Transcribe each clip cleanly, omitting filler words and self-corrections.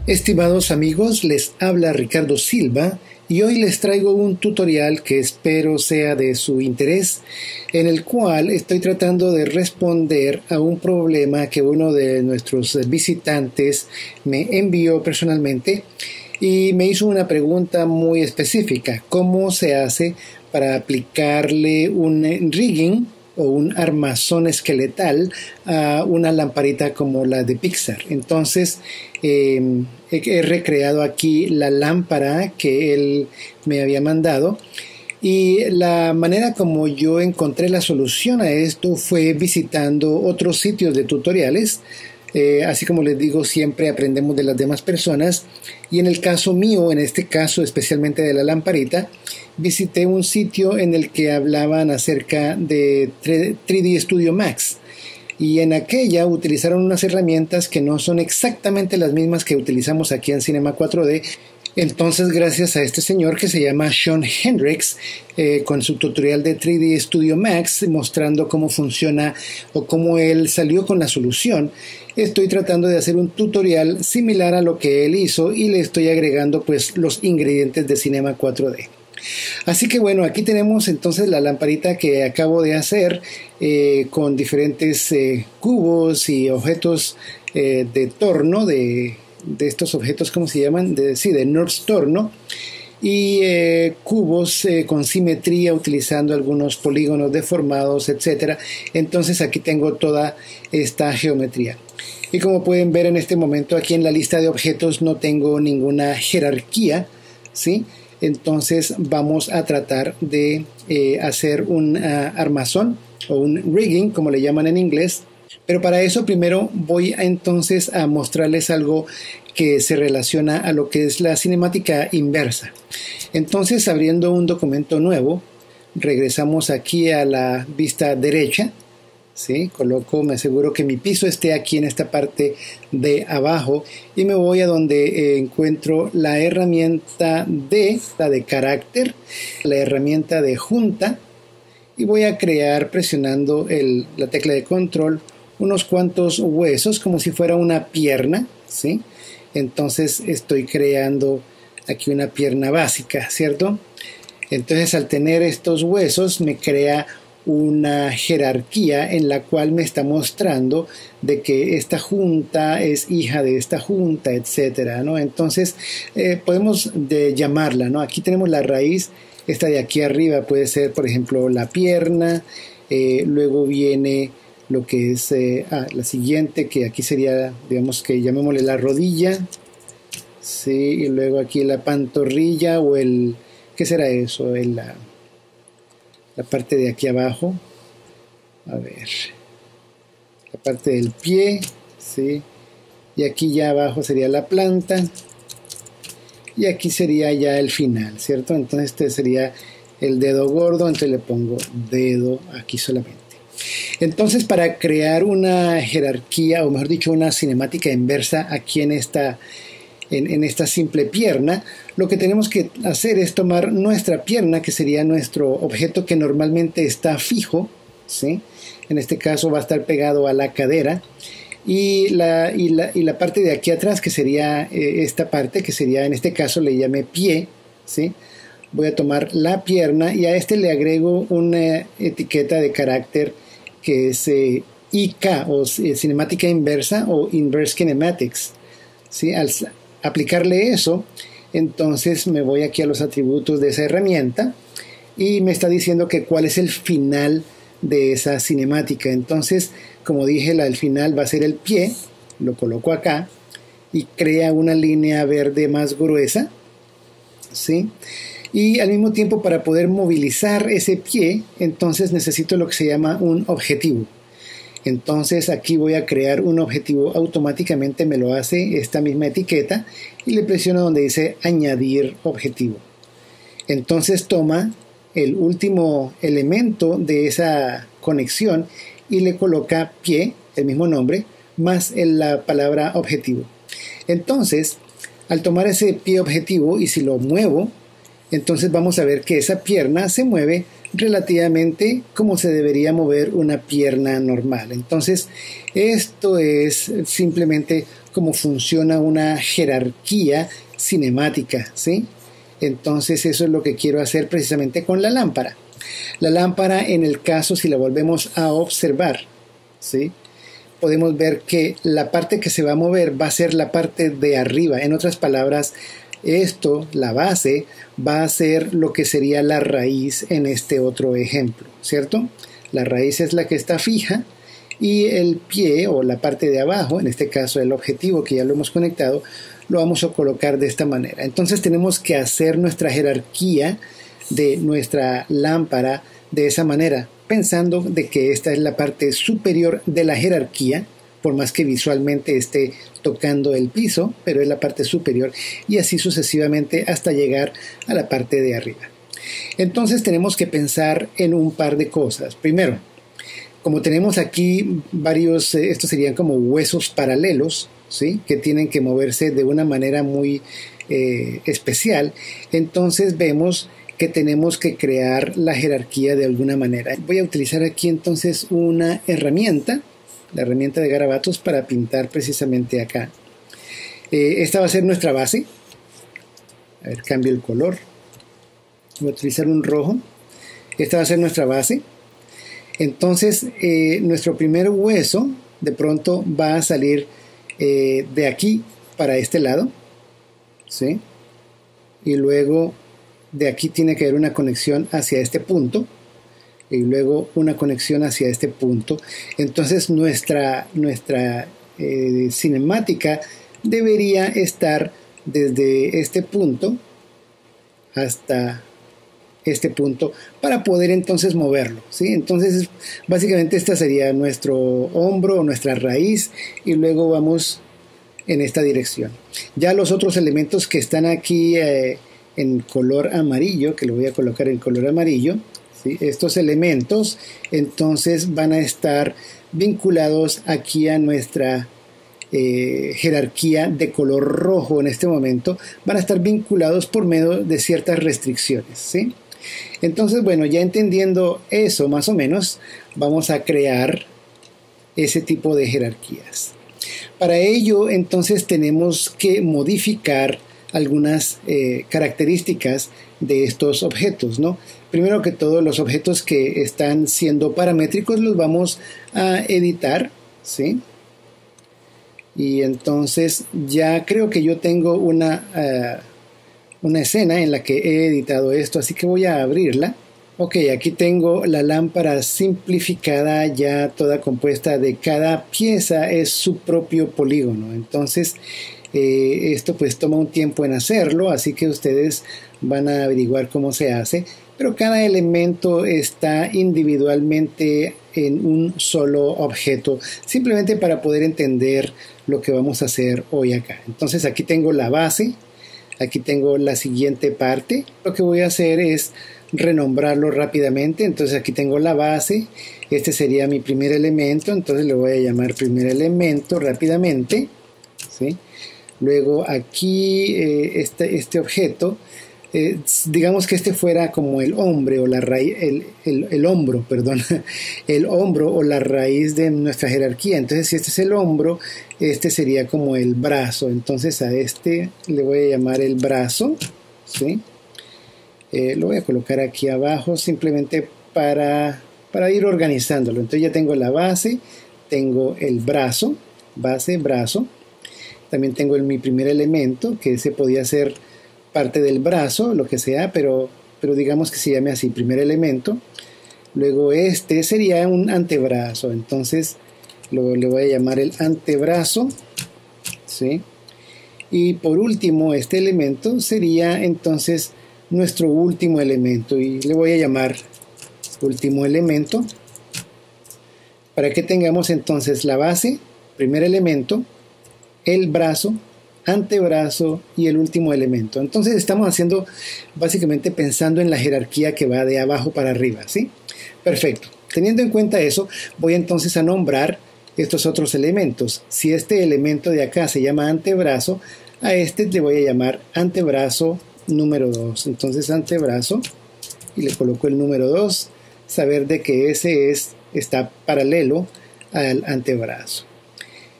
Estimados amigos, les habla Ricardo Silva y hoy les traigo un tutorial que espero sea de su interés, en el cual estoy tratando de responder a un problema que uno de nuestros visitantes me envió personalmente y me hizo una pregunta muy específica: ¿cómo se hace para aplicarle un rigging o un armazón esqueletal a una lamparita como la de Pixar? Entonces he recreado aquí la lámpara que él me había mandado, y la manera como yo encontré la solución a esto fue visitando otros sitios de tutoriales. Así como les digo, siempre aprendemos de las demás personas, y en el caso mío, en este caso especialmente de la lamparita, visité un sitio en el que hablaban acerca de 3D Studio Max, y en aquella utilizaron unas herramientas que no son exactamente las mismas que utilizamos aquí en Cinema 4D. Entonces, gracias a este señor que se llama Sean Hendricks, con su tutorial de 3D Studio Max, mostrando cómo funciona o cómo él salió con la solución, estoy tratando de hacer un tutorial similar a lo que él hizo, y le estoy agregando pues los ingredientes de Cinema 4D. Así que bueno, aquí tenemos entonces la lamparita que acabo de hacer, con diferentes cubos y objetos de torno, de estos objetos, ¿cómo se llaman? De NURBS torno, y cubos con simetría, utilizando algunos polígonos deformados, etc. Entonces aquí tengo toda esta geometría. Y como pueden ver en este momento, aquí en la lista de objetos no tengo ninguna jerarquía, ¿sí? Entonces vamos a tratar de hacer un armazón o un rigging, como le llaman en inglés. Pero para eso primero voy entonces a mostrarles algo que se relaciona a lo que es la cinemática inversa. Entonces, abriendo un documento nuevo, regresamos aquí a la vista derecha, ¿sí? Me aseguro que mi piso esté aquí en esta parte de abajo, y me voy a donde encuentro la herramienta la de carácter, la herramienta de junta, y voy a crear, presionando la tecla de control, unos cuantos huesos como si fuera una pierna, ¿sí? Entonces estoy creando aquí una pierna básica, ¿cierto? Entonces, al tener estos huesos, me crea una jerarquía en la cual me está mostrando de que esta junta es hija de esta junta, etcétera, ¿no? Entonces podemos llamarla, ¿no? Aquí tenemos la raíz. Esta de aquí arriba puede ser, por ejemplo, la pierna. Luego viene lo que es la siguiente, que aquí sería, digamos, que llamémosle la rodilla, ¿sí? Y luego aquí la pantorrilla, o ¿qué será eso? La parte de aquí abajo, a ver, la parte del pie, ¿sí? Y aquí ya abajo sería la planta, y aquí sería ya el final, ¿cierto? Entonces este sería el dedo gordo, entonces le pongo dedo aquí solamente. Entonces, para crear una jerarquía, o mejor dicho, una cinemática inversa aquí en esta simple pierna, lo que tenemos que hacer es tomar nuestra pierna, que sería nuestro objeto que normalmente está fijo, ¿sí? En este caso va a estar pegado a la cadera, y la parte de aquí atrás, que sería esta parte, que sería, en este caso le llamé pie, ¿sí? Voy a tomar la pierna, y a este le agrego una etiqueta de carácter que es IK, o cinemática inversa, o Inverse Kinematics, ¿sí? Al aplicarle eso, entonces me voy aquí a los atributos de esa herramienta, y me está diciendo que cuál es el final de esa cinemática. Entonces, como dije, el final va a ser el pie. Lo coloco acá y crea una línea verde más gruesa, ¿sí? Y al mismo tiempo, para poder movilizar ese pie, entonces necesito lo que se llama un objetivo. Entonces aquí voy a crear un objetivo. Automáticamente me lo hace esta misma etiqueta, y le presiono donde dice añadir objetivo. Entonces toma el último elemento de esa conexión y le coloca pie, el mismo nombre, más la palabra objetivo. Entonces, al tomar ese pie objetivo, y si lo muevo, entonces vamos a ver que esa pierna se mueve relativamente como se debería mover una pierna normal. Entonces, esto es simplemente cómo funciona una jerarquía cinemática, ¿sí? Entonces, eso es lo que quiero hacer precisamente con la lámpara. La lámpara, en el caso, si la volvemos a observar, ¿sí?, podemos ver que la parte que se va a mover va a ser la parte de arriba. En otras palabras, esto, la base, va a ser lo que sería la raíz en este otro ejemplo, ¿cierto? La raíz es la que está fija y el pie o la parte de abajo, en este caso el objetivo que ya lo hemos conectado, lo vamos a colocar de esta manera. Entonces tenemos que hacer nuestra jerarquía de nuestra lámpara de esa manera, pensando de que esta es la parte superior de la jerarquía, por más que visualmente esté tocando el piso, pero es la parte superior, y así sucesivamente hasta llegar a la parte de arriba. Entonces tenemos que pensar en un par de cosas. Primero, como tenemos aquí varios, estos serían como huesos paralelos, ¿sí?, que tienen que moverse de una manera muy especial, entonces vemos que tenemos que crear la jerarquía de alguna manera. Voy a utilizar aquí entonces una herramienta, la herramienta de garabatos, para pintar precisamente acá. Esta va a ser nuestra base. A ver, cambio el color. Voy a utilizar un rojo. Esta va a ser nuestra base. Entonces, nuestro primer hueso de pronto va a salir de aquí para este lado, ¿sí? Y luego de aquí tiene que haber una conexión hacia este punto y luego una conexión hacia este punto. Entonces nuestra cinemática debería estar desde este punto hasta este punto para poder entonces moverlo, ¿sí? Entonces básicamente esta sería nuestro hombro o nuestra raíz y luego vamos en esta dirección. Ya los otros elementos que están aquí en color amarillo, que lo voy a colocar en color amarillo, ¿sí?, estos elementos entonces van a estar vinculados aquí a nuestra jerarquía de color rojo. En este momento van a estar vinculados por medio de ciertas restricciones, ¿sí? Entonces, bueno, ya entendiendo eso más o menos, vamos a crear ese tipo de jerarquías. Para ello, entonces, tenemos que modificar algunas características de estos objetos, ¿no? Primero que todo, los objetos que están siendo paramétricos los vamos a editar, ¿sí? Y entonces ya creo que yo tengo una escena en la que he editado esto, así que voy a abrirla. Ok, aquí tengo la lámpara simplificada, ya toda compuesta de cada pieza es su propio polígono. Entonces esto pues toma un tiempo en hacerlo, así que ustedes van a averiguar cómo se hace, pero cada elemento está individualmente en un solo objeto, simplemente para poder entender lo que vamos a hacer hoy acá. Entonces aquí tengo la base, aquí tengo la siguiente parte. Lo que voy a hacer es renombrarlo rápidamente. Entonces aquí tengo la base, este sería mi primer elemento, entonces le voy a llamar primer elemento rápidamente, ¿sí? Luego aquí este objeto, digamos que este fuera como el hombre o la raíz, el hombro, perdón, el hombro o la raíz de nuestra jerarquía. Entonces si este es el hombro, este sería como el brazo. Entonces a este le voy a llamar el brazo, ¿sí? Lo voy a colocar aquí abajo simplemente para ir organizándolo. Entonces ya tengo la base, tengo el brazo, base, brazo. También tengo mi primer elemento, que ese podía ser parte del brazo, lo que sea, pero digamos que se llame así, primer elemento. Luego este sería un antebrazo, entonces le voy a llamar el antebrazo, ¿sí? Y por último, este elemento sería entonces nuestro último elemento, y le voy a llamar último elemento, para que tengamos entonces la base, primer elemento, el brazo, antebrazo y el último elemento. Entonces estamos haciendo básicamente pensando en la jerarquía que va de abajo para arriba, ¿sí? Perfecto. Teniendo en cuenta eso, voy entonces a nombrar estos otros elementos. Si este elemento de acá se llama antebrazo, a este le voy a llamar antebrazo número 2. Entonces antebrazo y le coloco el número 2, saber de que ese está paralelo al antebrazo.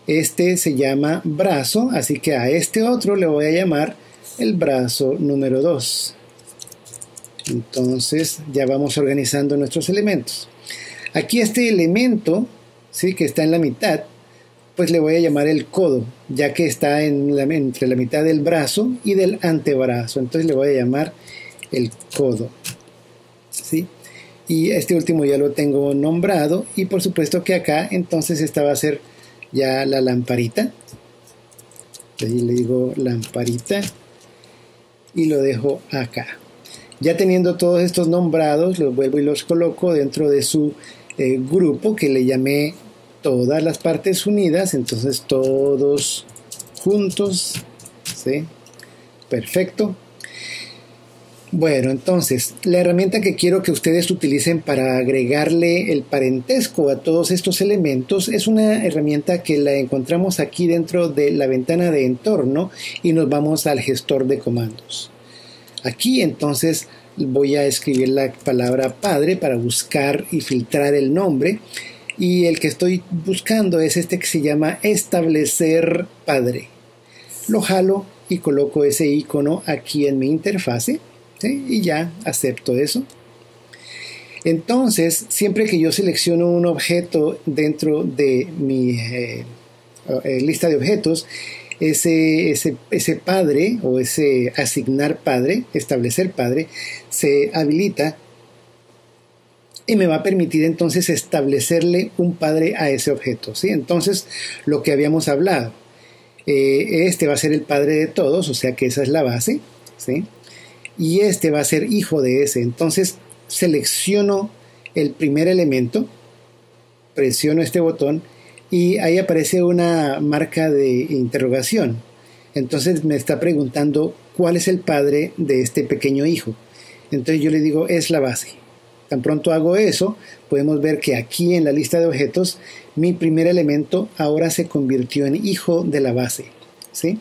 Este se llama brazo, así que a este otro le voy a llamar el brazo número 2. Entonces ya vamos organizando nuestros elementos. Aquí este elemento, ¿sí?, que está en la mitad, pues le voy a llamar el codo, ya que está entre la mitad del brazo y del antebrazo. Entonces le voy a llamar el codo, ¿sí? Y este último ya lo tengo nombrado, y por supuesto que acá entonces esta va a ser ya la lamparita. Ahí le digo lamparita y lo dejo acá. Ya teniendo todos estos nombrados, los vuelvo y los coloco dentro de su grupo que le llamé todas las partes unidas. Entonces todos juntos, ¿sí? Perfecto. Bueno, entonces la herramienta que quiero que ustedes utilicen para agregarle el parentesco a todos estos elementos es una herramienta que la encontramos aquí dentro de la ventana de entorno, y nos vamos al gestor de comandos. Aquí entonces voy a escribir la palabra padre para buscar y filtrar el nombre, y el que estoy buscando es este que se llama establecer padre. Lo jalo y coloco ese icono aquí en mi interfase, ¿sí? Y ya acepto eso. Entonces, siempre que yo selecciono un objeto dentro de mi lista de objetos, ese padre o ese asignar padre, establecer padre, se habilita y me va a permitir entonces establecerle un padre a ese objeto, ¿sí? Entonces, lo que habíamos hablado, este va a ser el padre de todos, o sea que esa es la base, ¿sí? Y este va a ser hijo de ese. Entonces selecciono el primer elemento, presiono este botón y ahí aparece una marca de interrogación. Entonces me está preguntando cuál es el padre de este pequeño hijo. Entonces yo le digo es la base. Tan pronto hago eso, podemos ver que aquí en la lista de objetos mi primer elemento ahora se convirtió en hijo de la base, ¿sí?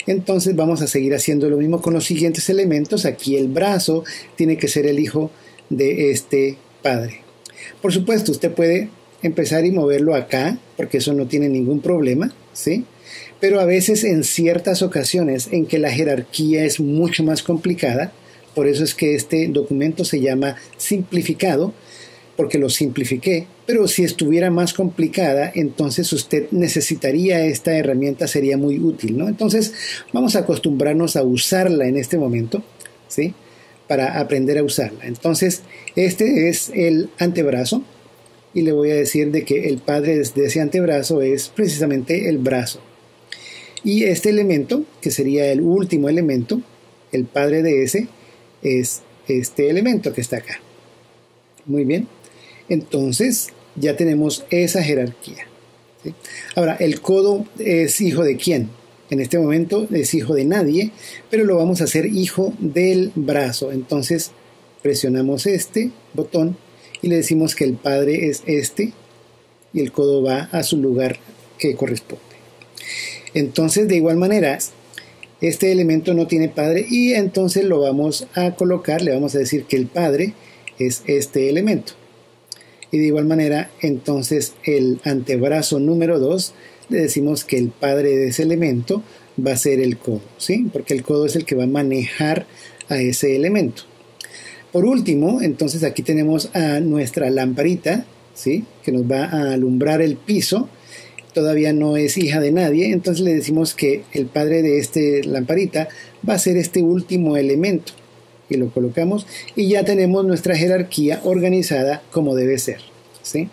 Entonces vamos a seguir haciendo lo mismo con los siguientes elementos. Aquí el brazo tiene que ser el hijo de este padre. Por supuesto, usted puede empezar y moverlo acá, porque eso no tiene ningún problema, ¿sí? Pero a veces en ciertas ocasiones en que la jerarquía es mucho más complicada, por eso es que este documento se llama simplificado, porque lo simplifiqué, pero si estuviera más complicada, entonces usted necesitaría esta herramienta, sería muy útil, ¿no? Entonces vamos a acostumbrarnos a usarla en este momento, ¿sí? Para aprender a usarla. Entonces este es el antebrazo, y le voy a decir de que el padre de ese antebrazo es precisamente el brazo. Y este elemento, que sería el último elemento, el padre de ese, es este elemento que está acá. Muy bien. Entonces ya tenemos esa jerarquía, ¿sí? Ahora, el codo es hijo de quién. En este momento es hijo de nadie, pero lo vamos a hacer hijo del brazo. Entonces presionamos este botón y le decimos que el padre es este y el codo va a su lugar que corresponde. Entonces, de igual manera, este elemento no tiene padre y entonces lo vamos a colocar, le vamos a decir que el padre es este elemento. Y de igual manera, entonces el antebrazo número 2 le decimos que el padre de ese elemento va a ser el codo, ¿sí? Porque el codo es el que va a manejar a ese elemento. Por último, entonces aquí tenemos a nuestra lamparita, ¿sí? Que nos va a alumbrar el piso. Todavía no es hija de nadie, entonces le decimos que el padre de este lamparita va a ser este último elemento. Y lo colocamos y ya tenemos nuestra jerarquía organizada como debe ser, ¿sí?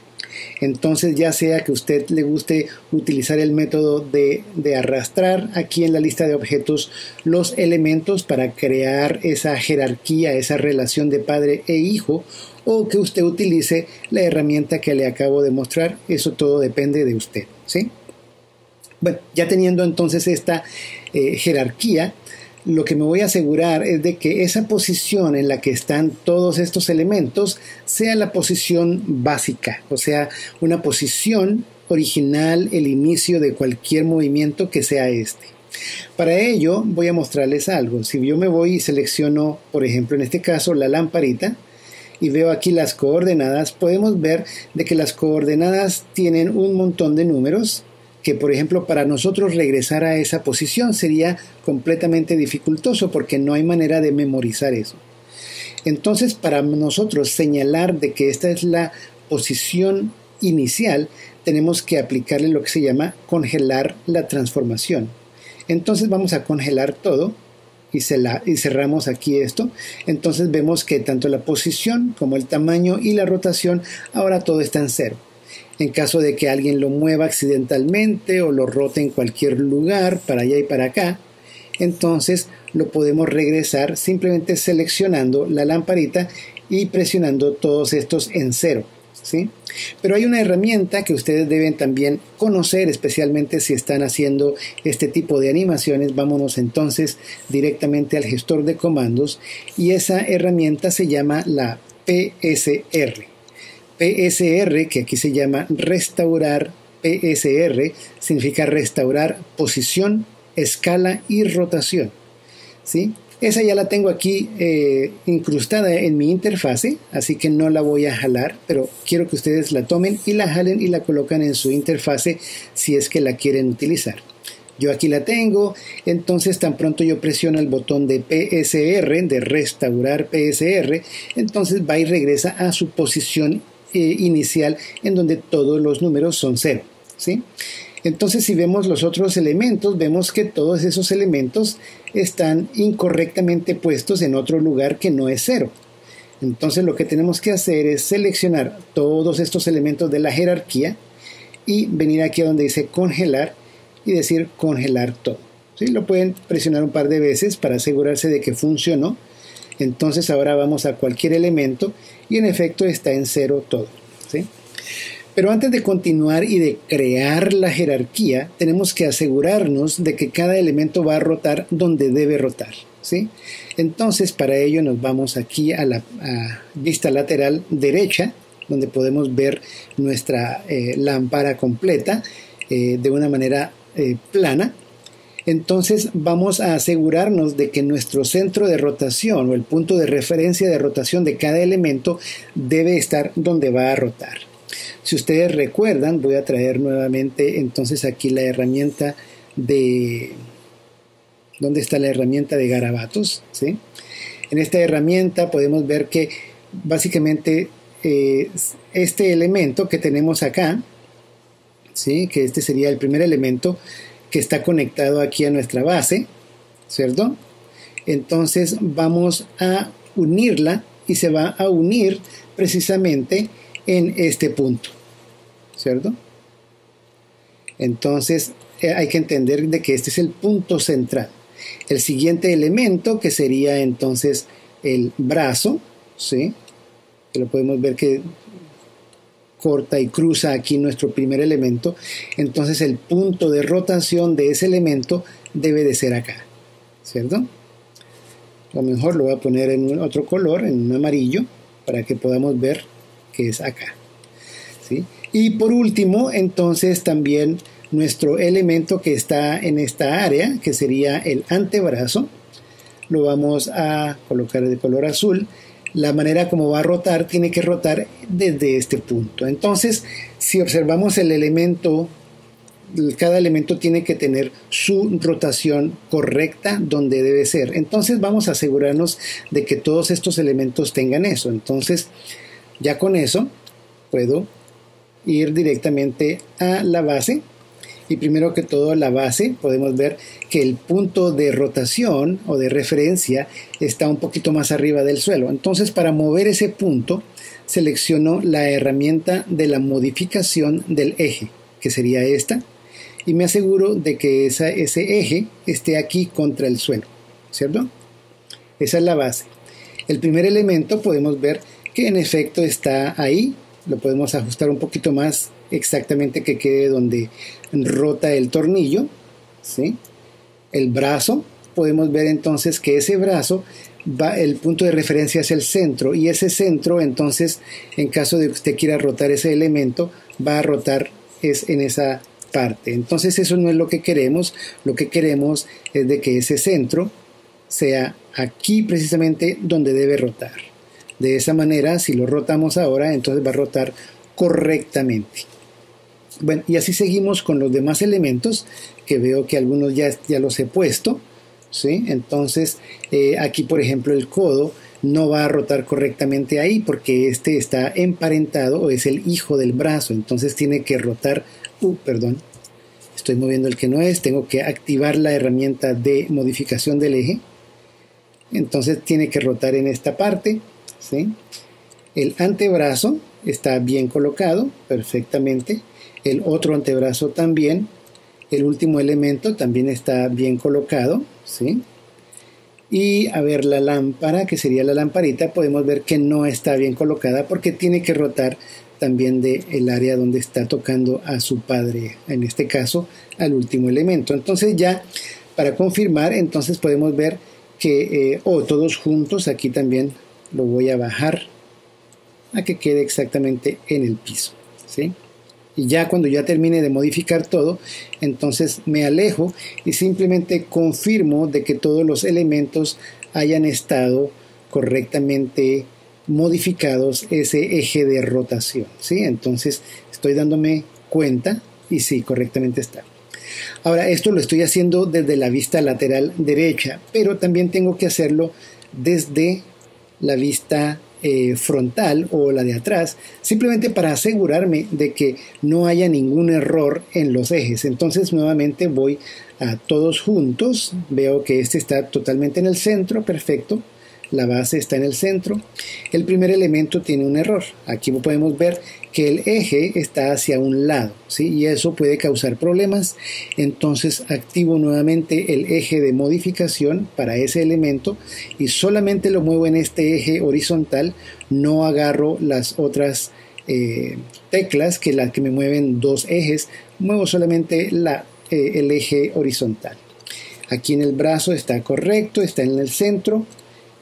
Entonces, ya sea que a usted le guste utilizar el método de arrastrar aquí en la lista de objetos los elementos para crear esa jerarquía, esa relación de padre e hijo, o que usted utilice la herramienta que le acabo de mostrar, eso todo depende de usted, ¿sí? Bueno, ya teniendo entonces esta jerarquía, lo que me voy a asegurar es de que esa posición en la que están todos estos elementos sea la posición básica, o sea, una posición original, el inicio de cualquier movimiento que sea este. Para ello voy a mostrarles algo. Si yo me voy y selecciono, por ejemplo, en este caso la lamparita, y veo aquí las coordenadas, podemos ver de que las coordenadas tienen un montón de números que, por ejemplo, para nosotros regresar a esa posición sería completamente dificultoso porque no hay manera de memorizar eso. Entonces, para nosotros señalar de que esta es la posición inicial, tenemos que aplicarle lo que se llama congelar la transformación. Entonces vamos a congelar todo y cerramos aquí esto. Entonces vemos que tanto la posición como el tamaño y la rotación, ahora todo está en cero. En caso de que alguien lo mueva accidentalmente o lo rote en cualquier lugar, para allá y para acá, entonces lo podemos regresar simplemente seleccionando la lamparita y presionando todos estos en cero, ¿sí? Pero hay una herramienta que ustedes deben también conocer, especialmente si están haciendo este tipo de animaciones. Vámonos entonces directamente al gestor de comandos y esa herramienta se llama la PSR. PSR, que aquí se llama restaurar PSR, significa restaurar posición, escala y rotación, ¿sí? Esa ya la tengo aquí incrustada en mi interfase, así que no la voy a jalar, pero quiero que ustedes la tomen y la jalen y la colocan en su interfase si es que la quieren utilizar. Yo aquí la tengo, entonces tan pronto yo presiono el botón de PSR, de restaurar PSR, entonces va y regresa a su posición inicial en donde todos los números son cero, ¿sí? Entonces, si vemos los otros elementos, vemos que todos esos elementos están incorrectamente puestos en otro lugar que no es cero. Entonces, lo que tenemos que hacer es seleccionar todos estos elementos de la jerarquía y venir aquí a donde dice congelar y decir congelar todo, ¿sí? Lo pueden presionar un par de veces para asegurarse de que funcionó. Entonces, ahora vamos a cualquier elemento y en efecto está en cero todo, ¿sí? Pero antes de continuar y de crear la jerarquía, tenemos que asegurarnos de que cada elemento va a rotar donde debe rotar, ¿sí? Entonces, para ello nos vamos aquí a la vista lateral derecha, donde podemos ver nuestra lámpara completa de una manera plana. Entonces, vamos a asegurarnos de que nuestro centro de rotación o el punto de referencia de rotación de cada elemento debe estar donde va a rotar. Si ustedes recuerdan, voy a traer nuevamente entonces aquí la herramienta de... ¿Dónde está la herramienta de garabatos? ¿Sí? En esta herramienta podemos ver que básicamente este elemento que tenemos acá, ¿sí? Que este sería el primer elemento que está conectado aquí a nuestra base, ¿cierto? Entonces vamos a unirla y se va a unir precisamente en este punto, ¿cierto? Entonces hay que entender de que este es el punto central. El siguiente elemento, que sería entonces el brazo, ¿sí? Que lo podemos ver que corta y cruza aquí nuestro primer elemento. Entonces el punto de rotación de ese elemento debe de ser acá, ¿cierto? A lo mejor lo voy a poner en otro color, en un amarillo, para que podamos ver que es acá, ¿sí? Y por último, entonces también nuestro elemento que está en esta área, que sería el antebrazo, lo vamos a colocar de color azul. La manera como va a rotar, tiene que rotar desde este punto. Entonces, si observamos el elemento, cada elemento tiene que tener su rotación correcta donde debe ser. Entonces vamos a asegurarnos de que todos estos elementos tengan eso. Entonces, ya con eso puedo ir directamente a la base y primero que todo la base podemos ver que el punto de rotación o de referencia está un poquito más arriba del suelo. Entonces, para mover ese punto selecciono la herramienta de la modificación del eje, que sería esta, y me aseguro de que ese eje esté aquí contra el suelo, ¿cierto? Esa es la base. El primer elemento podemos ver que en efecto está ahí. Lo podemos ajustar un poquito más exactamente que quede donde rota el tornillo, ¿sí? El brazo, podemos ver entonces que ese brazo el punto de referencia es el centro, y ese centro entonces, en caso de que usted quiera rotar ese elemento, va a rotar en esa parte. Entonces eso no es lo que queremos. Lo que queremos es de que ese centro sea aquí precisamente donde debe rotar. De esa manera, si lo rotamos ahora, entonces va a rotar correctamente. Bueno, y así seguimos con los demás elementos, que veo que algunos ya los he puesto, ¿sí? Entonces, aquí por ejemplo el codo no va a rotar correctamente ahí porque este está emparentado o es el hijo del brazo, entonces tiene que rotar, perdón, estoy moviendo el que no es, tengo que activar la herramienta de modificación del eje, entonces tiene que rotar en esta parte, ¿sí? El antebrazo está bien colocado, perfectamente, el otro antebrazo también, el último elemento también está bien colocado, ¿sí? Y a ver, la lámpara, que sería la lamparita, podemos ver que no está bien colocada porque tiene que rotar también del área donde está tocando a su padre, en este caso al último elemento. Entonces ya para confirmar, entonces podemos ver que todos juntos, aquí también lo voy a bajar a que quede exactamente en el piso, ¿sí? Y ya cuando ya termine de modificar todo, entonces me alejo y simplemente confirmo de que todos los elementos hayan estado correctamente modificados ese eje de rotación, ¿sí? Entonces estoy dándome cuenta y sí, correctamente está. Ahora esto lo estoy haciendo desde la vista lateral derecha, pero también tengo que hacerlo desde la vista frontal o la de atrás, simplemente para asegurarme de que no haya ningún error en los ejes. Entonces nuevamente voy a todos juntos, veo que este está totalmente en el centro, perfecto, la base está en el centro. El primer elemento tiene un error, aquí podemos ver que el eje está hacia un lado, ¿sí? Y eso puede causar problemas. Entonces activo nuevamente el eje de modificación para ese elemento y solamente lo muevo en este eje horizontal, no agarro las otras teclas que me mueven dos ejes, muevo solamente el eje horizontal. Aquí en el brazo está correcto, está en el centro.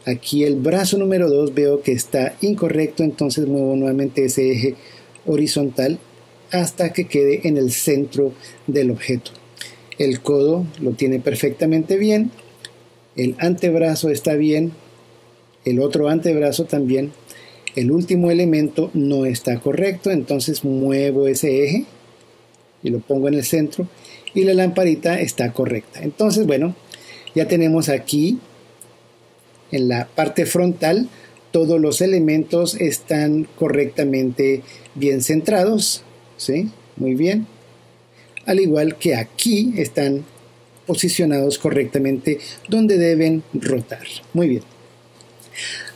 Aquí el brazo número 2 veo que está incorrecto, entonces muevo nuevamente ese eje horizontal hasta que quede en el centro del objeto. El codo lo tiene perfectamente bien, el antebrazo está bien, el otro antebrazo también, el último elemento no está correcto, entonces muevo ese eje y lo pongo en el centro y la lamparita está correcta. Entonces, bueno, ya tenemos aquí en la parte frontal todos los elementos están correctamente bien centrados, ¿sí? Muy bien. Al igual que aquí están posicionados correctamente donde deben rotar. Muy bien.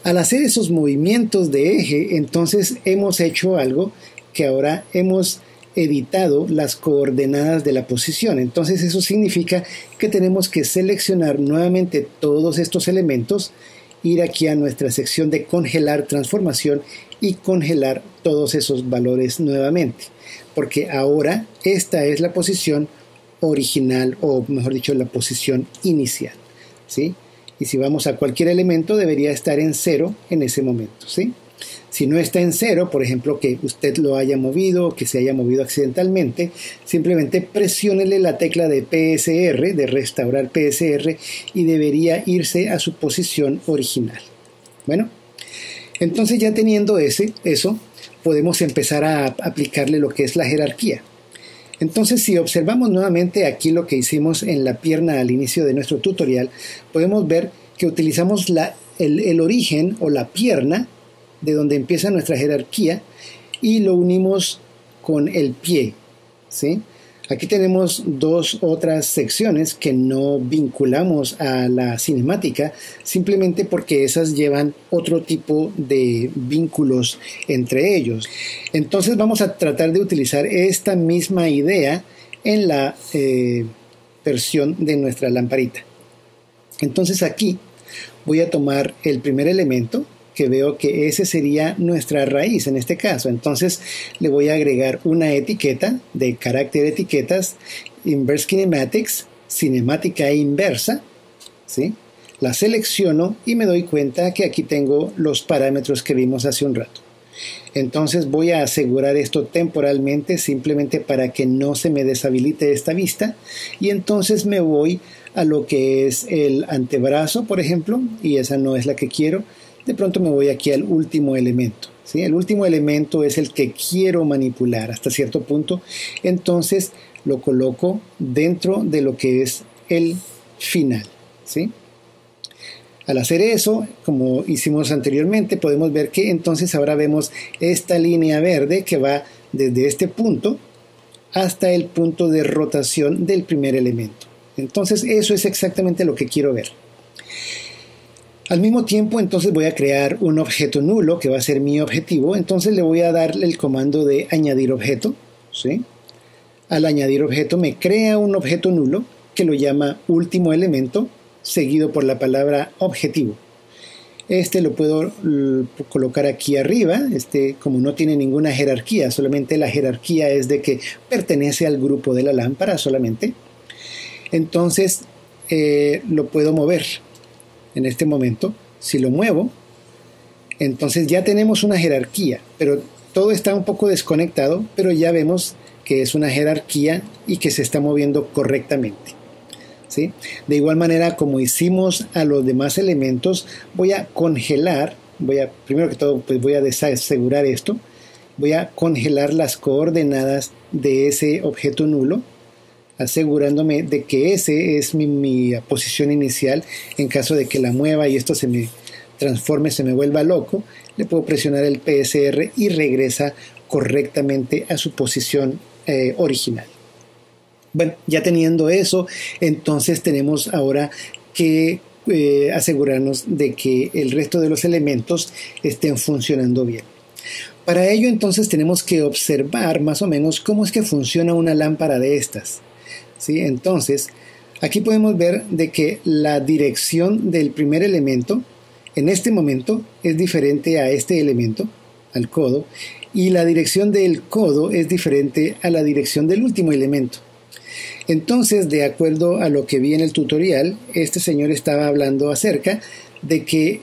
Al hacer esos movimientos de eje, entonces hemos hecho algo que ahora hemos editado las coordenadas de la posición. Entonces eso significa que tenemos que seleccionar nuevamente todos estos elementos, ir aquí a nuestra sección de congelar transformación y congelar todos esos valores nuevamente, porque ahora esta es la posición original, o mejor dicho, la posición inicial, ¿sí? Y si vamos a cualquier elemento debería estar en 0 en ese momento, ¿sí? Si no está en 0, por ejemplo, que usted lo haya movido o que se haya movido accidentalmente, simplemente presiónele la tecla de PSR, de restaurar PSR, y debería irse a su posición original. Bueno, entonces ya teniendo eso, podemos empezar a aplicarle lo que es la jerarquía. Entonces, si observamos nuevamente aquí lo que hicimos en la pierna al inicio de nuestro tutorial, podemos ver que utilizamos el origen o la pierna de donde empieza nuestra jerarquía y lo unimos con el pie, ¿sí? Aquí tenemos dos otras secciones que no vinculamos a la cinemática simplemente porque esas llevan otro tipo de vínculos entre ellos. Entonces vamos a tratar de utilizar esta misma idea en la versión de nuestra lamparita. Entonces aquí voy a tomar el primer elemento, que veo que ese sería nuestra raíz en este caso. Entonces le voy a agregar una etiqueta de carácter etiquetas, Inverse Kinematics, cinemática inversa, ¿sí? La selecciono y me doy cuenta que aquí tengo los parámetros que vimos hace un rato. Entonces voy a asegurar esto temporalmente, simplemente para que no se me deshabilite esta vista, y entonces me voy a lo que es el antebrazo, por ejemplo, y esa no es la que quiero. De pronto me voy aquí al último elemento, ¿sí? El último elemento es el que quiero manipular hasta cierto punto, entonces lo coloco dentro de lo que es el final, ¿sí? Al hacer eso, como hicimos anteriormente, podemos ver que entonces ahora vemos esta línea verde que va desde este punto hasta el punto de rotación del primer elemento. Entonces eso es exactamente lo que quiero ver. Al mismo tiempo, entonces voy a crear un objeto nulo que va a ser mi objetivo. Entonces le voy a dar el comando de añadir objeto, ¿sí? Al añadir objeto me crea un objeto nulo que lo llama último elemento, seguido por la palabra objetivo. Este lo puedo colocar aquí arriba. Como no tiene ninguna jerarquía, solamente la jerarquía es de que pertenece al grupo de la lámpara solamente. Entonces lo puedo mover. En este momento, si lo muevo, entonces ya tenemos una jerarquía, pero todo está un poco desconectado, pero ya vemos que es una jerarquía y que se está moviendo correctamente, ¿sí? De igual manera, como hicimos a los demás elementos, voy a congelar, primero que todo, pues voy a desasegurar esto, voy a congelar las coordenadas de ese objeto nulo, asegurándome de que ese es mi posición inicial. En caso de que la mueva y esto se me transforme, se me vuelva loco, le puedo presionar el PSR y regresa correctamente a su posición original. Bueno, ya teniendo eso, entonces tenemos ahora que asegurarnos de que el resto de los elementos estén funcionando bien. Para ello, entonces, tenemos que observar más o menos cómo es que funciona una lámpara de estas, ¿sí? Entonces, aquí podemos ver de que la dirección del primer elemento en este momento es diferente a este elemento, al codo, y la dirección del codo es diferente a la dirección del último elemento. Entonces, de acuerdo a lo que vi en el tutorial, este señor estaba hablando acerca de que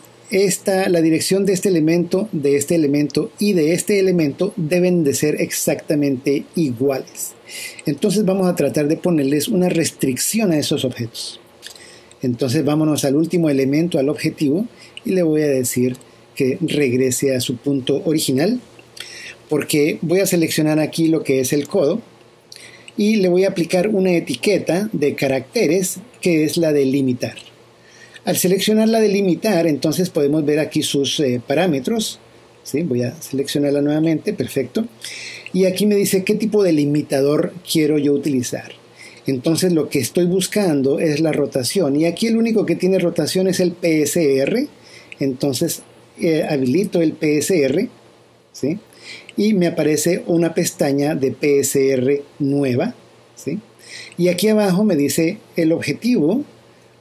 la dirección de este elemento y de este elemento deben de ser exactamente iguales. Entonces vamos a tratar de ponerles una restricción a esos objetos. Entonces vámonos al último elemento, al objetivo, y le voy a decir que regrese a su punto original, porque voy a seleccionar aquí lo que es el codo y le voy a aplicar una etiqueta de caracteres que es la de limitar. Al seleccionar la de limitar, entonces podemos ver aquí sus parámetros, ¿sí? Voy a seleccionarla nuevamente, perfecto. Y aquí me dice qué tipo de limitador quiero yo utilizar. Entonces lo que estoy buscando es la rotación. Y aquí el único que tiene rotación es el PSR. Entonces habilito el PSR, ¿sí? Y me aparece una pestaña de PSR nueva, ¿sí? Y aquí abajo me dice el objetivo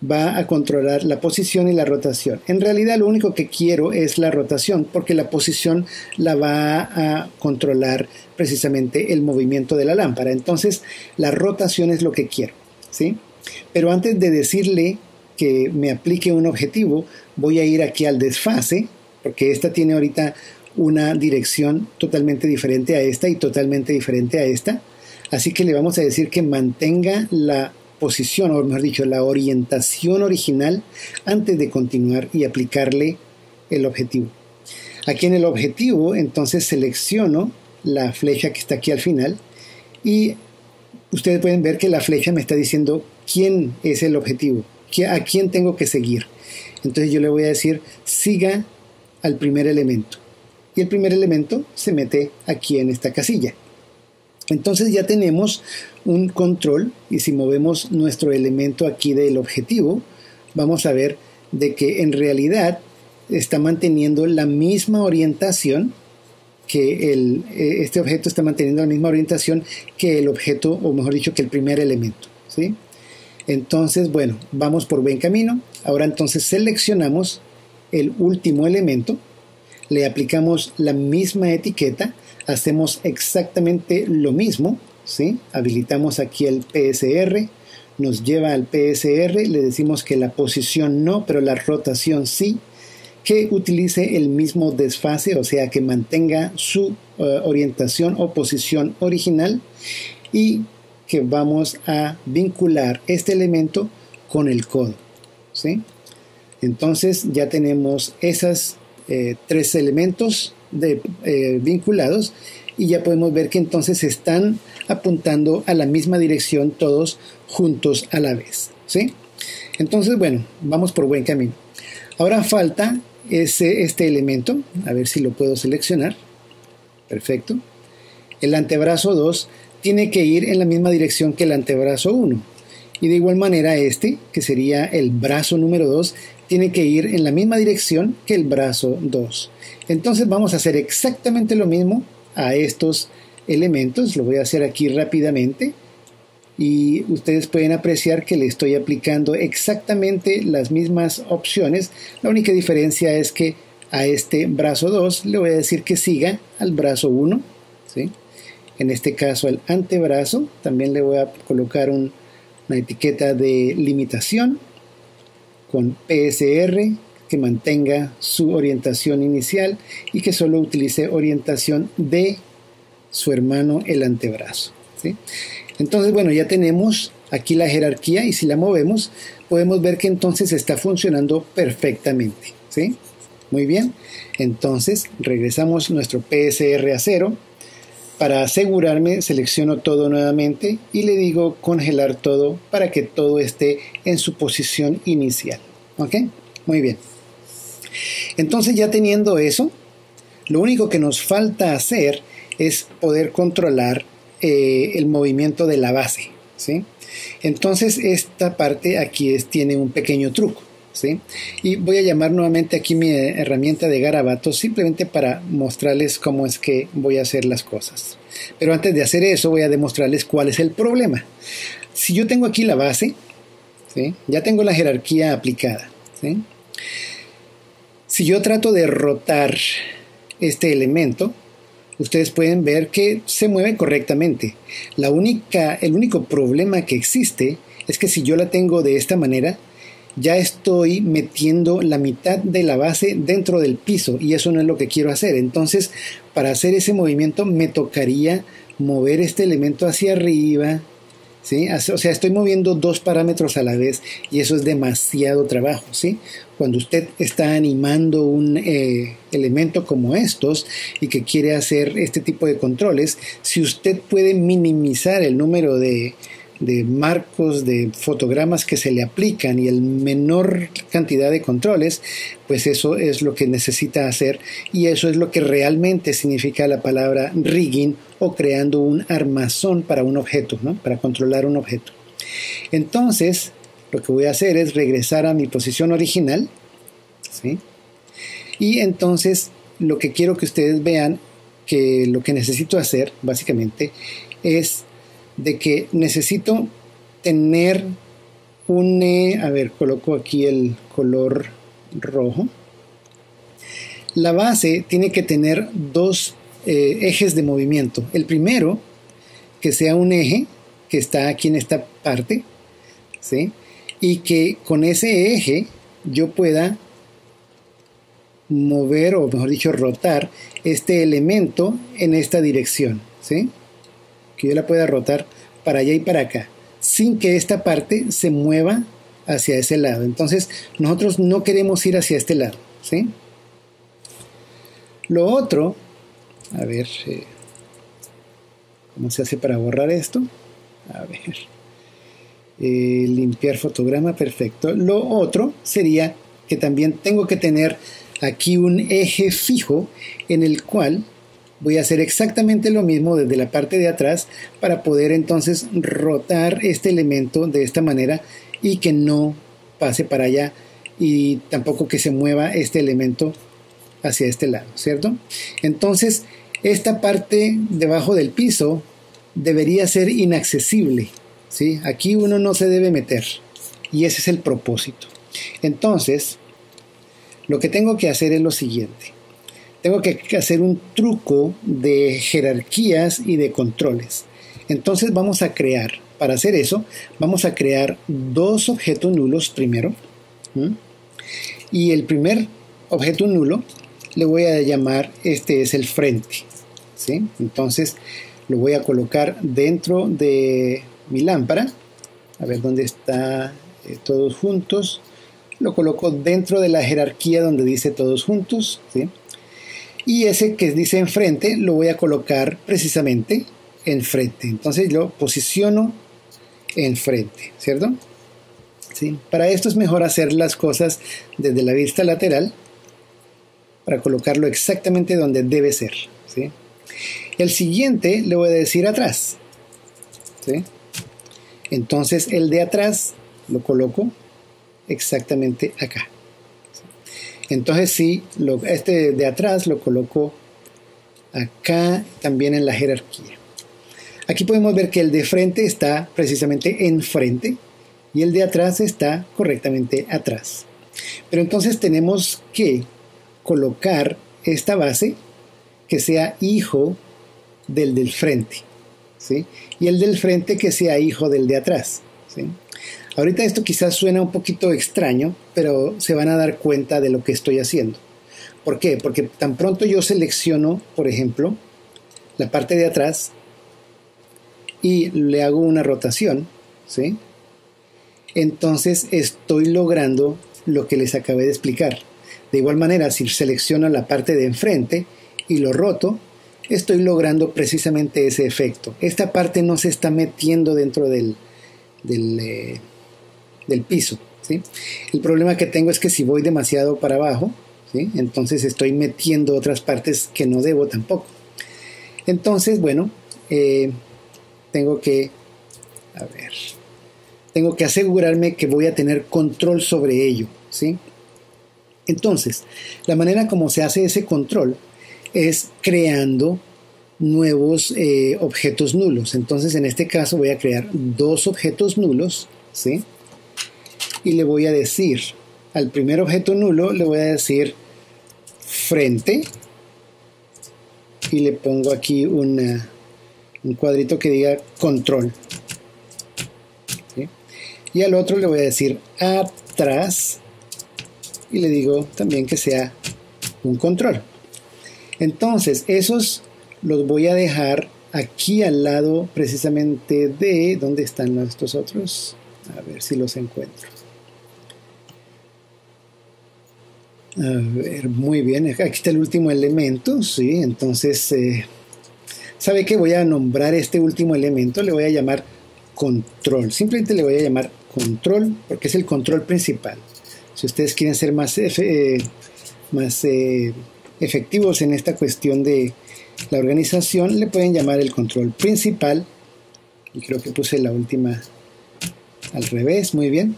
va a controlar la posición y la rotación. En realidad lo único que quiero es la rotación, porque la posición la va a controlar precisamente el movimiento de la lámpara. Entonces la rotación es lo que quiero, ¿sí? Pero antes de decirle que me aplique un objetivo, voy a ir aquí al desfase, porque esta tiene ahorita una dirección totalmente diferente a esta y totalmente diferente a esta. Así que le vamos a decir que mantenga la posición, o mejor dicho, la orientación original antes de continuar y aplicarle el objetivo. Aquí en el objetivo, entonces selecciono la flecha que está aquí al final y ustedes pueden ver que la flecha me está diciendo quién es el objetivo, a quién tengo que seguir. Entonces yo le voy a decir, siga al primer elemento. Y el primer elemento se mete aquí en esta casilla. Entonces ya tenemos un control, y si movemos nuestro elemento aquí del objetivo, vamos a ver de que en realidad está manteniendo la misma orientación que este objeto está manteniendo la misma orientación que el objeto, o mejor dicho, que el primer elemento, ¿sí? Entonces, bueno, vamos por buen camino. Ahora entonces seleccionamos el último elemento, le aplicamos la misma etiqueta, hacemos exactamente lo mismo, ¿sí? Habilitamos aquí el PSR, nos lleva al PSR, le decimos que la posición no, pero la rotación sí, que utilice el mismo desfase, o sea, que mantenga su orientación o posición original, y que vamos a vincular este elemento con el codo, ¿sí? Entonces ya tenemos esos tres elementos vinculados, y ya podemos ver que entonces están apuntando a la misma dirección todos juntos a la vez, ¿sí? Entonces, bueno, vamos por buen camino. Ahora falta este elemento, a ver si lo puedo seleccionar. Perfecto. El antebrazo 2 tiene que ir en la misma dirección que el antebrazo 1. Y de igual manera que sería el brazo número 2, tiene que ir en la misma dirección que el brazo 2. Entonces vamos a hacer exactamente lo mismo a estos elementos. Lo voy a hacer aquí rápidamente. Y ustedes pueden apreciar que le estoy aplicando exactamente las mismas opciones. La única diferencia es que a este brazo 2 le voy a decir que siga al brazo 1, ¿sí? En este caso al antebrazo también le voy a colocar una etiqueta de limitación con PSR, que mantenga su orientación inicial y que solo utilice orientación de su hermano el antebrazo, ¿sí? Entonces, bueno, ya tenemos aquí la jerarquía, y si la movemos, podemos ver que entonces está funcionando perfectamente, ¿sí? Muy bien. Entonces, regresamos nuestro PSR a 0. Para asegurarme, selecciono todo nuevamente y le digo congelar todo para que todo esté en su posición inicial. ¿Ok? Muy bien. Entonces, ya teniendo eso, lo único que nos falta hacer es poder controlar el movimiento de la base, ¿sí? Entonces esta parte aquí tiene un pequeño truco, ¿sí? Y voy a llamar nuevamente aquí mi herramienta de garabatos, simplemente para mostrarles cómo es que voy a hacer las cosas. Pero antes de hacer eso, voy a demostrarles cuál es el problema. Si yo tengo aquí la base, ¿sí? Ya tengo la jerarquía aplicada, ¿sí? Si yo trato de rotar este elemento, ustedes pueden ver que se mueve correctamente. El único problema que existe es que si yo la tengo de esta manera, ya estoy metiendo la mitad de la base dentro del piso, y eso no es lo que quiero hacer. Entonces, para hacer ese movimiento me tocaría mover este elemento hacia arriba, ¿sí? O sea, estoy moviendo dos parámetros a la vez, y eso es demasiado trabajo, ¿sí? Cuando usted está animando un elemento como estos y que quiere hacer este tipo de controles, si usted puede minimizar el número de marcos, de fotogramas que se le aplican y el menor cantidad de controles, pues eso es lo que necesita hacer, y eso es lo que realmente significa la palabra rigging, o creando un armazón para un objeto, ¿no? Para controlar un objeto. Entonces, lo que voy a hacer es regresar a mi posición original, ¿sí? Y entonces lo que quiero que ustedes vean, que lo que necesito hacer básicamente es de que necesito tener a ver, coloco aquí el color rojo. La base tiene que tener dos ejes de movimiento. El primero, que sea un eje que está aquí en esta parte, ¿sí? Y que con ese eje yo pueda mover, o mejor dicho, rotar este elemento en esta dirección, ¿sí? Que yo la pueda rotar para allá y para acá, sin que esta parte se mueva hacia ese lado. Entonces, nosotros no queremos ir hacia este lado, ¿sí? Lo otro, a ver, ¿cómo se hace para borrar esto? A ver, limpiar fotograma, perfecto. Lo otro sería que también tengo que tener aquí un eje fijo en el cual voy a hacer exactamente lo mismo desde la parte de atrás, para poder entonces rotar este elemento de esta manera y que no pase para allá, y tampoco que se mueva este elemento hacia este lado, ¿cierto? Entonces, esta parte debajo del piso debería ser inaccesible, ¿sí? Aquí uno no se debe meter, y ese es el propósito. Entonces, lo que tengo que hacer es lo siguiente. Tengo que hacer un truco de jerarquías y de controles. Entonces vamos a crear, para hacer eso, vamos a crear dos objetos nulos primero. Y el primer objeto nulo le voy a llamar, este es el frente, ¿sí? Entonces lo voy a colocar dentro de mi lámpara. A ver dónde está todos juntos. Lo coloco dentro de la jerarquía donde dice todos juntos, ¿sí? Y ese que dice enfrente lo voy a colocar precisamente enfrente. Entonces lo posiciono enfrente, ¿cierto? ¿Sí? Para esto es mejor hacer las cosas desde la vista lateral para colocarlo exactamente donde debe ser, ¿sí? El siguiente le voy a decir atrás, ¿sí? Entonces el de atrás lo coloco exactamente acá. Entonces sí, este de atrás lo coloco acá también en la jerarquía. Aquí podemos ver que el de frente está precisamente enfrente y el de atrás está correctamente atrás. Pero entonces tenemos que colocar esta base que sea hijo del frente, ¿sí? Y el del frente que sea hijo del de atrás, ¿sí? Ahorita esto quizás suena un poquito extraño, pero se van a dar cuenta de lo que estoy haciendo. ¿Por qué? Porque tan pronto yo selecciono, por ejemplo, la parte de atrás y le hago una rotación, ¿sí? Entonces estoy logrando lo que les acabé de explicar. De igual manera, si selecciono la parte de enfrente y lo roto, estoy logrando precisamente ese efecto. Esta parte no se está metiendo dentro del piso, ¿sí? El problema que tengo es que si voy demasiado para abajo, ¿sí? Entonces estoy metiendo otras partes que no debo tampoco. Entonces, bueno, tengo que asegurarme que voy a tener control sobre ello, ¿sí? Entonces, la manera como se hace ese control es creando nuevos objetos nulos. Entonces, en este caso voy a crear dos objetos nulos, ¿sí? Y le voy a decir, al primer objeto nulo le voy a decir frente y le pongo aquí un cuadrito que diga control, ¿sí? Y al otro le voy a decir atrás y le digo también que sea un control. Entonces esos los voy a dejar aquí al lado precisamente de ¿dónde están estos otros? A ver si los encuentro. A ver, muy bien, aquí está el último elemento, sí. Entonces ¿sabe qué? Voy a nombrar este último elemento, le voy a llamar control. Simplemente le voy a llamar control porque es el control principal. Si ustedes quieren ser más efectivos en esta cuestión de la organización, le pueden llamar el control principal. Y creo que puse la última al revés, muy bien.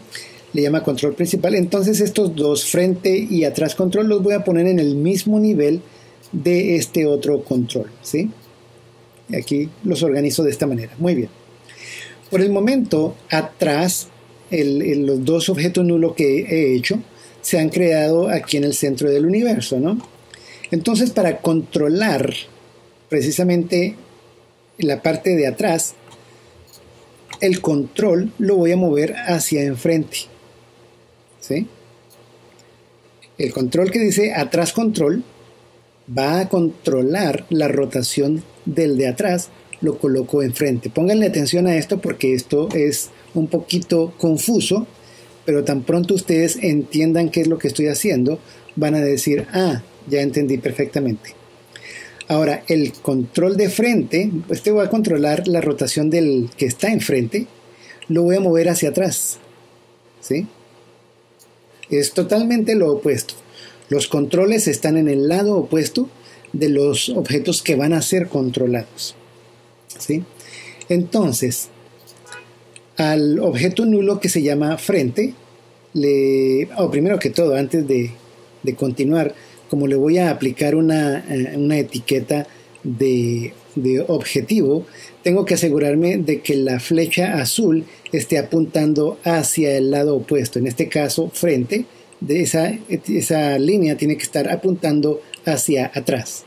Le llama control principal. Entonces estos dos, frente y atrás control, los voy a poner en el mismo nivel de este otro control, ¿sí? Y aquí los organizo de esta manera. Muy bien. Por el momento, atrás, los dos objetos nulos que he hecho se han creado aquí en el centro del universo, ¿no? Entonces, para controlar precisamente la parte de atrás, el control lo voy a mover hacia enfrente, ¿sí? El control que dice atrás control va a controlar la rotación del de atrás, lo coloco enfrente. Pónganle atención a esto porque esto es un poquito confuso, pero tan pronto ustedes entiendan qué es lo que estoy haciendo, van a decir, ah, ya entendí perfectamente. Ahora, el control de frente, este va a controlar la rotación del que está enfrente, lo voy a mover hacia atrás, ¿sí? Es totalmente lo opuesto. Los controles están en el lado opuesto de los objetos que van a ser controlados, ¿sí? Entonces, al objeto nulo que se llama frente, primero que todo, antes de continuar, como le voy a aplicar una etiqueta de objetivo, tengo que asegurarme de que la flecha azul esté apuntando hacia el lado opuesto. En este caso, frente, de esa línea tiene que estar apuntando hacia atrás.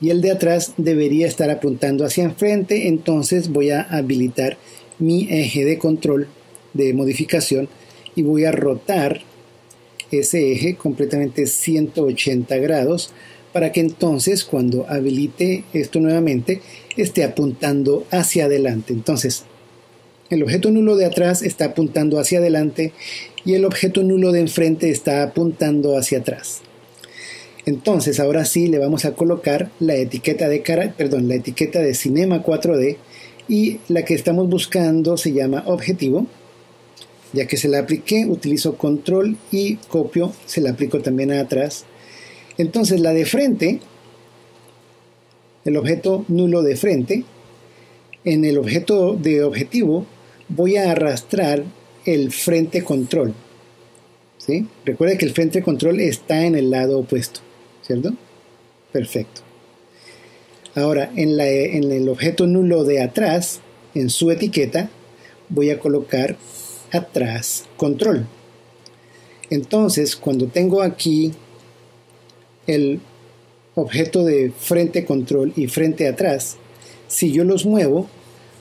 Y el de atrás debería estar apuntando hacia enfrente. Entonces voy a habilitar mi eje de control de modificación y voy a rotar ese eje completamente 180 grados para que entonces cuando habilite esto nuevamente esté apuntando hacia adelante. Entonces el objeto nulo de atrás está apuntando hacia adelante y el objeto nulo de enfrente está apuntando hacia atrás. Entonces ahora sí le vamos a colocar la etiqueta de Cinema 4D, y la que estamos buscando se llama objetivo. Ya que se la apliqué, utilizo control y copio, se la aplico también atrás. Entonces la de frente, el objeto nulo de frente, en el objeto de objetivo voy a arrastrar el frente control, ¿sí? Recuerda que el frente control está en el lado opuesto, ¿cierto? Perfecto. Ahora en el objeto nulo de atrás, en su etiqueta, voy a colocar atrás control. Entonces cuando tengo aquí el objeto de frente control y frente atrás, si yo los muevo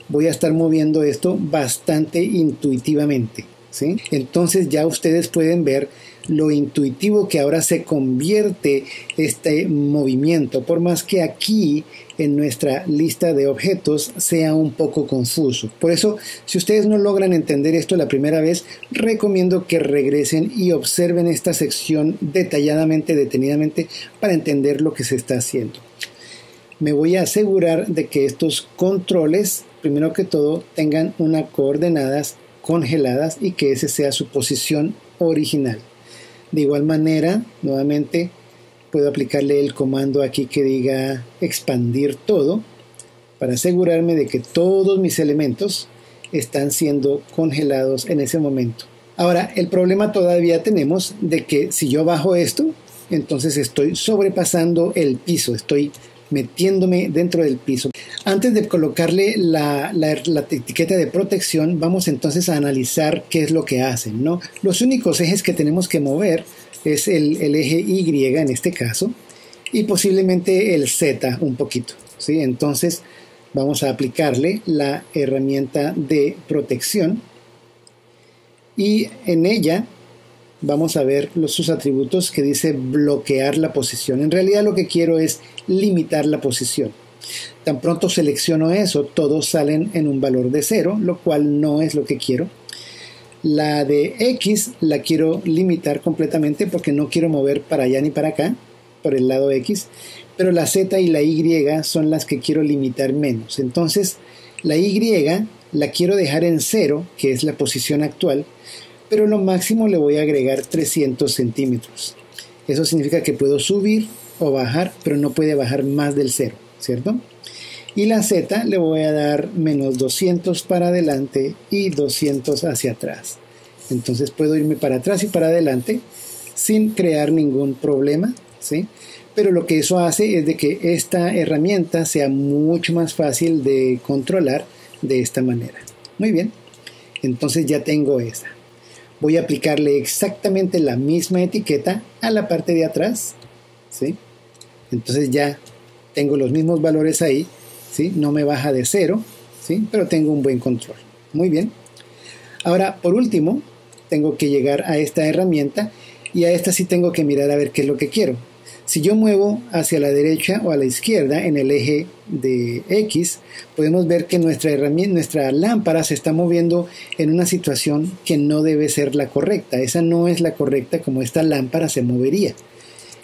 voy a estar moviendo esto bastante intuitivamente, ¿sí? Entonces ya ustedes pueden ver lo intuitivo que ahora se convierte este movimiento, por más que aquí en nuestra lista de objetos sea un poco confuso. Por eso, si ustedes no logran entender esto la primera vez, recomiendo que regresen y observen esta sección detalladamente, detenidamente, para entender lo que se está haciendo. Me voy a asegurar de que estos controles, primero que todo, tengan unas coordenadas congeladas y que esa sea su posición original. De igual manera, nuevamente, puedo aplicarle el comando aquí que diga expandir todo para asegurarme de que todos mis elementos están siendo congelados en ese momento. Ahora, el problema todavía tenemos de que si yo bajo esto, entonces estoy sobrepasando el piso, estoy metiéndome dentro del piso. Antes de colocarle la etiqueta de protección, vamos entonces a analizar qué es lo que hacen, ¿no? Los únicos ejes que tenemos que mover es el eje Y en este caso, y posiblemente el Z un poquito, ¿sí? Entonces vamos a aplicarle la herramienta de protección y en ella vamos a ver sus atributos que dice bloquear la posición. En realidad lo que quiero es limitar la posición. Tan pronto selecciono eso, todos salen en un valor de 0, lo cual no es lo que quiero. La de X la quiero limitar completamente porque no quiero mover para allá ni para acá, por el lado X, pero la Z y la Y son las que quiero limitar menos. Entonces la Y la quiero dejar en 0, que es la posición actual, pero lo máximo le voy a agregar 300 centímetros. Eso significa que puedo subir o bajar, pero no puede bajar más del 0, ¿cierto? Y la Z le voy a dar menos 200 para adelante y 200 hacia atrás. Entonces puedo irme para atrás y para adelante sin crear ningún problema, ¿sí? Pero lo que eso hace es de que esta herramienta sea mucho más fácil de controlar de esta manera. Muy bien, entonces ya tengo esta. Voy a aplicarle exactamente la misma etiqueta a la parte de atrás, ¿sí? Entonces ya tengo los mismos valores ahí, ¿sí? No me baja de 0, ¿sí? Pero tengo un buen control. Muy bien. Ahora, por último, tengo que llegar a esta herramienta y a esta sí tengo que mirar a ver qué es lo que quiero. Si yo muevo hacia la derecha o a la izquierda en el eje de X, podemos ver que nuestra lámpara se está moviendo en una situación que no debe ser la correcta. Esa no es la correcta como esta lámpara se movería.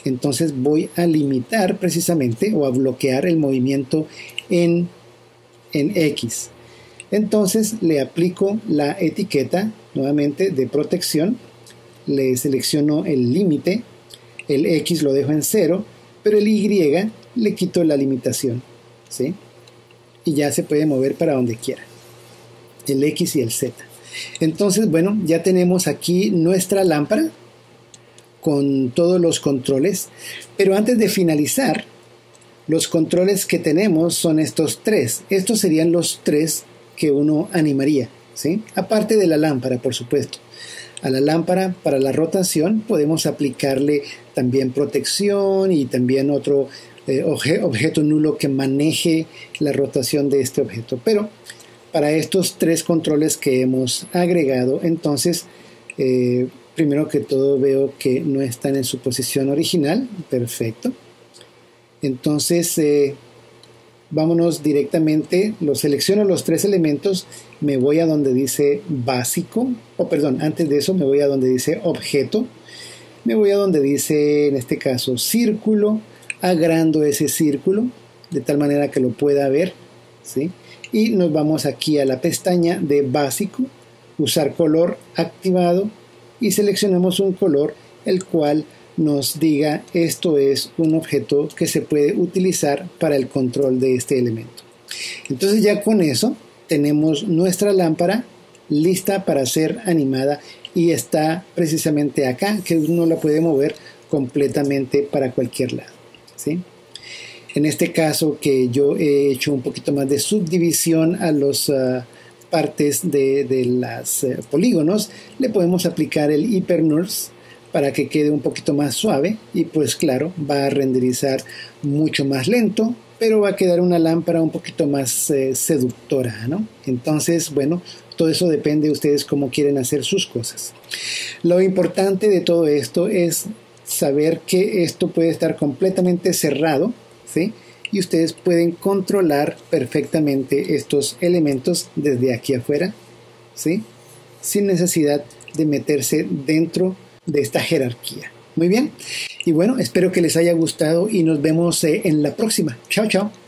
Entonces voy a limitar precisamente o a bloquear el movimiento en X. Entonces le aplico la etiqueta nuevamente de protección, le selecciono el límite, el X lo dejo en 0, pero el Y le quito la limitación, ¿sí? Y ya se puede mover para donde quiera, el X y el Z. Entonces, bueno, ya tenemos aquí nuestra lámpara con todos los controles, pero antes de finalizar, los controles que tenemos son estos 3. Estos serían los 3 que uno animaría, ¿sí? Aparte de la lámpara, por supuesto. A la lámpara, para la rotación, podemos aplicarle también protección y también otro objeto nulo que maneje la rotación de este objeto. Pero para estos 3 controles que hemos agregado, entonces Primero que todo veo que no están en su posición original. Perfecto. Entonces, vámonos directamente, selecciono los 3 elementos, me voy a donde dice básico, antes de eso me voy a donde dice objeto, me voy a donde dice, en este caso, círculo, agrando ese círculo, de tal manera que lo pueda ver, ¿sí? Y nos vamos aquí a la pestaña de básico, usar color activado, y seleccionamos un color el cual nos diga esto es un objeto que se puede utilizar para el control de este elemento. Entonces ya con eso tenemos nuestra lámpara lista para ser animada y está precisamente acá, que uno la puede mover completamente para cualquier lado, ¿sí? En este caso que yo he hecho un poquito más de subdivisión a los partes de los polígonos, le podemos aplicar el HyperNurse para que quede un poquito más suave y pues claro, va a renderizar mucho más lento, pero va a quedar una lámpara un poquito más seductora, ¿no? Entonces, bueno, todo eso depende de ustedes cómo quieren hacer sus cosas. Lo importante de todo esto es saber que esto puede estar completamente cerrado, ¿sí? Y ustedes pueden controlar perfectamente estos elementos desde aquí afuera, ¿sí? Sin necesidad de meterse dentro de esta jerarquía. Muy bien. Y bueno, espero que les haya gustado y nos vemos en la próxima. Chao, chao.